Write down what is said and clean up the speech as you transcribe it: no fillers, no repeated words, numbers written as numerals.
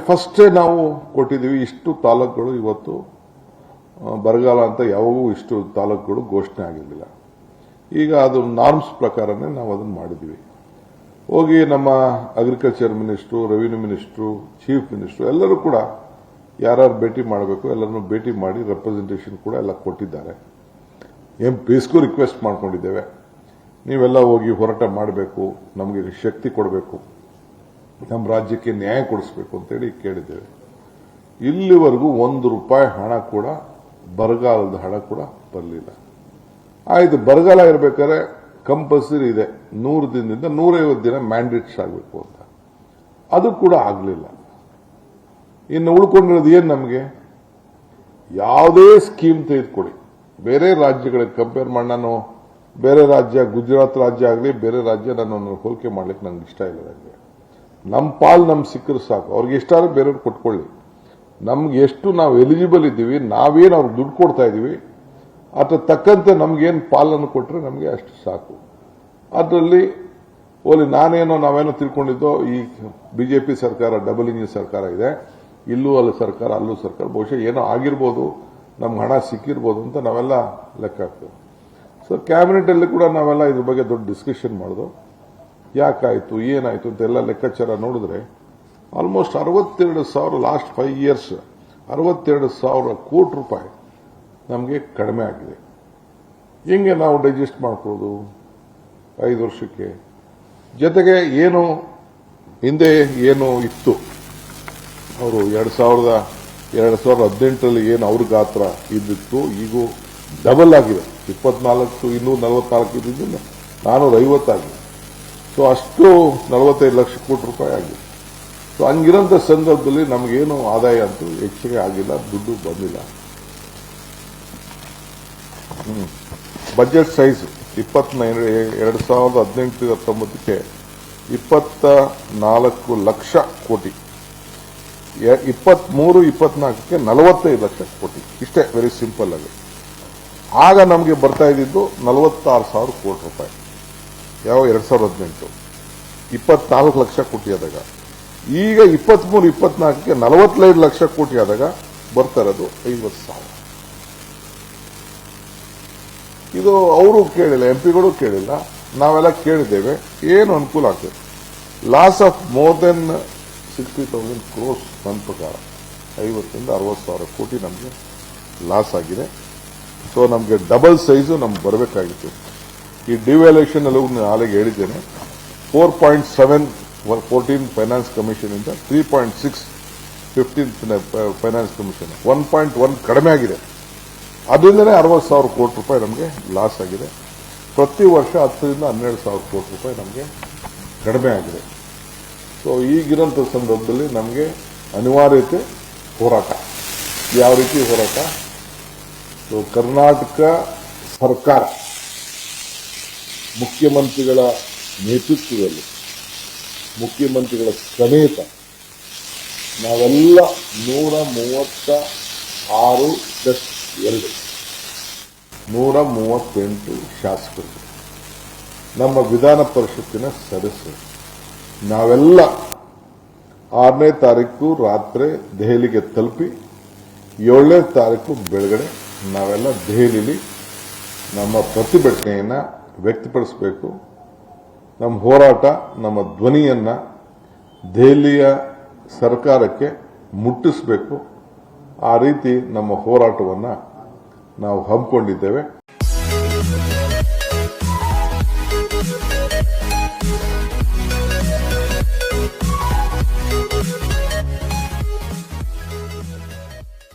ಫಸ್ಟೇ ನಾವು ಕೊಟ್ಟಿದ್ದೀವಿ. ಇಷ್ಟು ತಾಲೂಕುಗಳು ಇವತ್ತು ಬರಗಾಲ ಅಂತ ಯಾವಾಗೂ ಇಷ್ಟು ತಾಲೂಕುಗಳು ಘೋಷಣೆ ಆಗಿರಲಿಲ್ಲ. ಈಗ ಅದು ನಾರ್ಮ್ಸ್ ಪ್ರಕಾರನೇ ನಾವು ಅದನ್ನು ಮಾಡಿದ್ವಿ. ಹೋಗಿ ನಮ್ಮ agriculture minister, revenue minister, chief minister ಎಲ್ಲರೂ ಕೂಡ ಯಾರ್ಯಾರು ಭೇಟಿ ಮಾಡಬೇಕು ಎಲ್ಲರನ್ನು ಭೇಟಿ ಮಾಡಿ ರೆಪ್ರೆಸೆಂಟೇಷನ್ ಕೂಡ ಎಲ್ಲ ಕೊಟ್ಟಿದ್ದಾರೆ. ಎಂಪಿಸ್ಗೂ ರಿಕ್ವೆಸ್ಟ್ ಮಾಡ್ಕೊಂಡಿದ್ದೇವೆ, ನೀವೆಲ್ಲ ಹೋಗಿ ಹೋರಾಟ ಮಾಡಬೇಕು, ನಮಗೆ ಶಕ್ತಿ ಕೊಡಬೇಕು, ನಮ್ಮ ರಾಜ್ಯಕ್ಕೆ ನ್ಯಾಯ ಕೊಡಿಸಬೇಕು ಅಂತೇಳಿ ಕೇಳಿದ್ದೇವೆ. ಇಲ್ಲಿವರೆಗೂ ₹1 ಹಣ ಕೂಡ ಬರಗಾಲದ ಹಣ ಕೂಡ ಬರಲಿಲ್ಲ. ಆಯ್ತು, ಬರಗಾಲ ಇರಬೇಕಾದ್ರೆ ಕಂಪಲ್ಸರಿ ಇದೆ 100 ದಿನದಿಂದ 150 ದಿನ ಮ್ಯಾಂಡೇಟ್ಸ್ ಆಗಬೇಕು ಅಂತ, ಅದು ಕೂಡ ಆಗಲಿಲ್ಲ. ಇನ್ನು ಉಳ್ಕೊಂಡಿರೋದು ಏನು? ನಮಗೆ ಯಾವುದೇ ಸ್ಕೀಮ್ ತೆಗೆದುಕೊಡಿ, ಬೇರೆ ರಾಜ್ಯಗಳಿಗೆ ಕಂಪೇರ್ ಮಾಡಿ, ನಾನು ಬೇರೆ ರಾಜ್ಯ ಗುಜರಾತ್ ರಾಜ್ಯ ಆಗಲಿ ಬೇರೆ ರಾಜ್ಯ ನಾನು ಹೋಲಿಕೆ ಮಾಡ್ಲಿಕ್ಕೆ ನಂಗೆ ಇಷ್ಟ ಇಲ್ಲ. ನನಗೆ ನಮ್ಮ ಪಾಲ್ ನಮ್ಗೆ ಸಿಕ್ಕರು ಸಾಕು, ಅವ್ರಿಗೆ ಎಷ್ಟಾದ್ರೂ ಬೇರೆಯವ್ರು ಕೊಟ್ಕೊಳ್ಳಿ. ನಮ್ಗೆ ಎಷ್ಟು ನಾವು ಎಲಿಜಿಬಲ್ ಇದ್ದೀವಿ, ನಾವೇನು ಅವ್ರಿಗೆ ದುಡ್ಡು ಕೊಡ್ತಾ ಇದ್ದೀವಿ ಅದ್ರ ತಕ್ಕಂತೆ ನಮ್ಗೇನು ಪಾಲನ್ನು ಕೊಟ್ಟರೆ ನಮಗೆ ಅಷ್ಟು ಸಾಕು. ಅದರಲ್ಲಿ ನಾವೇನೋ ತಿಳ್ಕೊಂಡಿದ್ದೋ, ಈ ಬಿಜೆಪಿ ಸರ್ಕಾರ ಡಬಲ್ ಇಂಜಿನ್ ಸರ್ಕಾರ ಇದೆ, ಇಲ್ಲೂ ಅಲ್ಲಿ ಸರ್ಕಾರ ಅಲ್ಲೂ ಸರ್ಕಾರ, ಬಹುಶಃ ಏನೋ ಆಗಿರ್ಬೋದು, ನಮ್ಗೆ ಹಣ ಸಿಕ್ಕಿರ್ಬೋದು ಅಂತ ನಾವೆಲ್ಲ ಲೆಕ್ಕ ಹಾಕ್ತೇವೆ. ಸೊ ಕ್ಯಾಬಿನೆಟ್ ಅಲ್ಲಿ ಕೂಡ ನಾವೆಲ್ಲ ಇದ್ರ ಬಗ್ಗೆ ದೊಡ್ಡ ಡಿಸ್ಕಷನ್ ಮಾಡಿದ್ವು. ಯಾಕಾಯ್ತು ಏನಾಯ್ತು ಅಂತ ಎಲ್ಲ ಲೆಕ್ಕಾಚಾರ ನೋಡಿದ್ರೆ ಆಲ್ಮೋಸ್ಟ್ 62,000 ಲಾಸ್ಟ್ 5 ಇಯರ್ಸ್ 62,000 ಕೋಟಿ ರೂಪಾಯಿ ನಮಗೆ ಕಡಿಮೆ ಆಗಿದೆ. ಹಿಂಗೆ ನಾವು ಡೈಜೆಸ್ಟ್ ಮಾಡ್ಕೊಳ್ಳೋದು 5 ವರ್ಷಕ್ಕೆ. ಜೊತೆಗೆ ಏನು ಹಿಂದೆ ಏನು ಇತ್ತು, ಅವರು 2018ರಲ್ಲಿ ಏನು ಅವ್ರ ಗಾತ್ರ ಇದ್ದಿತ್ತು ಈಗೂ ಡಬಲ್ ಆಗಿದೆ. 244 ಇದ್ದಿದ್ದು 450 ಆಗಿದೆ. ಸೊ ಅಷ್ಟು 45 ಲಕ್ಷ ಕೋಟಿ ರೂಪಾಯಿ ಆಗಿದೆ. ಸೊ ಹಂಗಿರೋಂಥ ಸಂದರ್ಭದಲ್ಲಿ ನಮಗೇನು ಆದಾಯ ಅಂತೂ ಹೆಚ್ಚಿಗೆ ಆಗಿಲ್ಲ, ದುಡ್ಡು ಬಂದಿಲ್ಲ. ಬಜೆಟ್ ಸೈಜ್ 2018-19ಕ್ಕೆ 24 ಲಕ್ಷ ಕೋಟಿ, 23-24ಕ್ಕೆ 45 ಲಕ್ಷ ಕೋಟಿ, ಇಷ್ಟೇ ವೆರಿ ಸಿಂಪಲ್ ಆಗಿ. ಆಗ ನಮಗೆ ಬರ್ತಾ ಇದ್ದಿದ್ದು 46,000 ಕೋಟಿ ರೂಪಾಯಿ. ಯಾವ 2018 24 ಲಕ್ಷ ಕೋಟಿ ಆದಾಗ, ಈಗ 23-24ಕ್ಕೆ 45 ಲಕ್ಷ ಕೋಟಿ ಆದಾಗ ಬರ್ತಾ ಇರೋದು 50,000. ಇದು ಅವರು ಕೇಳಿಲ್ಲ, ಎಂಪಿಗಳು ಕೇಳಿಲ್ಲ, ನಾವೆಲ್ಲ ಕೇಳಿದ್ದೇವೆ. ಏನು ಅನುಕೂಲ ಆಗ್ತದೆ? Loss of more than 60,000 crores ನನ್ನ ಪ್ರಕಾರ 50ರಿಂದ 60,000 ಕೋಟಿ ನಮಗೆ ಲಾಸ್ ಆಗಿದೆ. ಸೊ ನಮಗೆ ಡಬಲ್ ಸೈಜು ನಮ್ಗೆ ಬರಬೇಕಾಗಿತ್ತು. ಈ ಡಿವ್ಯಾಲ್ಯೂಯೇಷನ್ ಅಲ್ಲೂ ನಾಳೆಗೆ ಹೇಳಿದ್ದೇನೆ, 4.7 14 ಫೈನಾನ್ಸ್ ಕಮಿಷನ್ ಇಂದ 3.6 15 ಫೈನಾನ್ಸ್ ಕಮಿಷನ್ 1.1 ಕಡಿಮೆ ಆಗಿದೆ. ಅದರಿಂದನೇ 60,000 ಕೋಟಿ ರೂಪಾಯಿ ನಮಗೆ ಲಾಸ್ ಆಗಿದೆ. ಪ್ರತಿ ವರ್ಷ 10ರಿಂದ 12,000 ಕೋಟಿ ರೂಪಾಯಿ ನಮಗೆ ಕಡಿಮೆ ಆಗಿದೆ. ಸೊ ಈಗಿರೋಂಥ ಸಂದರ್ಭದಲ್ಲಿ ನಮಗೆ ಅನಿವಾರ್ಯತೆ ಹೋರಾಟ. ಯಾವ ರೀತಿ ಹೋರಾಟ? ಸೊ ಕರ್ನಾಟಕ ಸರ್ಕಾರ ಮುಖ್ಯಮಂತ್ರಿಗಳ ನೇತೃತ್ವದಲ್ಲಿ, ಮುಖ್ಯಮಂತ್ರಿಗಳ ಸಮೇತ ನಾವೆಲ್ಲ 136+2 138 ಶಾಸಕರು, ನಮ್ಮ ವಿಧಾನ ಪರಿಷತ್ತಿನ ಸದಸ್ಯರು, ನಾವೆಲ್ಲ 6ನೇ ತಾರೀಕು ರಾತ್ರಿ ದೆಹಲಿಗೆ ತಲುಪಿ 7ನೇ ತಾರೀಕು ಬೆಳಗಡೆ ನಾವೆಲ್ಲ ದೆಹಲಿಯಲ್ಲಿ ನಮ್ಮ ಪ್ರತಿಭಟನೆಯನ್ನು ವ್ಯಕ್ತಪಡಿಸಬೇಕು. ನಮ್ಮ ಹೋರಾಟ, ನಮ್ಮ ಧ್ವನಿಯನ್ನ ದೆಹಲಿಯ ಸರ್ಕಾರಕ್ಕೆ ಮುಟ್ಟಿಸಬೇಕು. ಆ ರೀತಿ ನಮ್ಮ ಹೋರಾಟವನ್ನು ನಾವು ಹಮ್ಮಿಕೊಂಡಿದ್ದೇವೆ.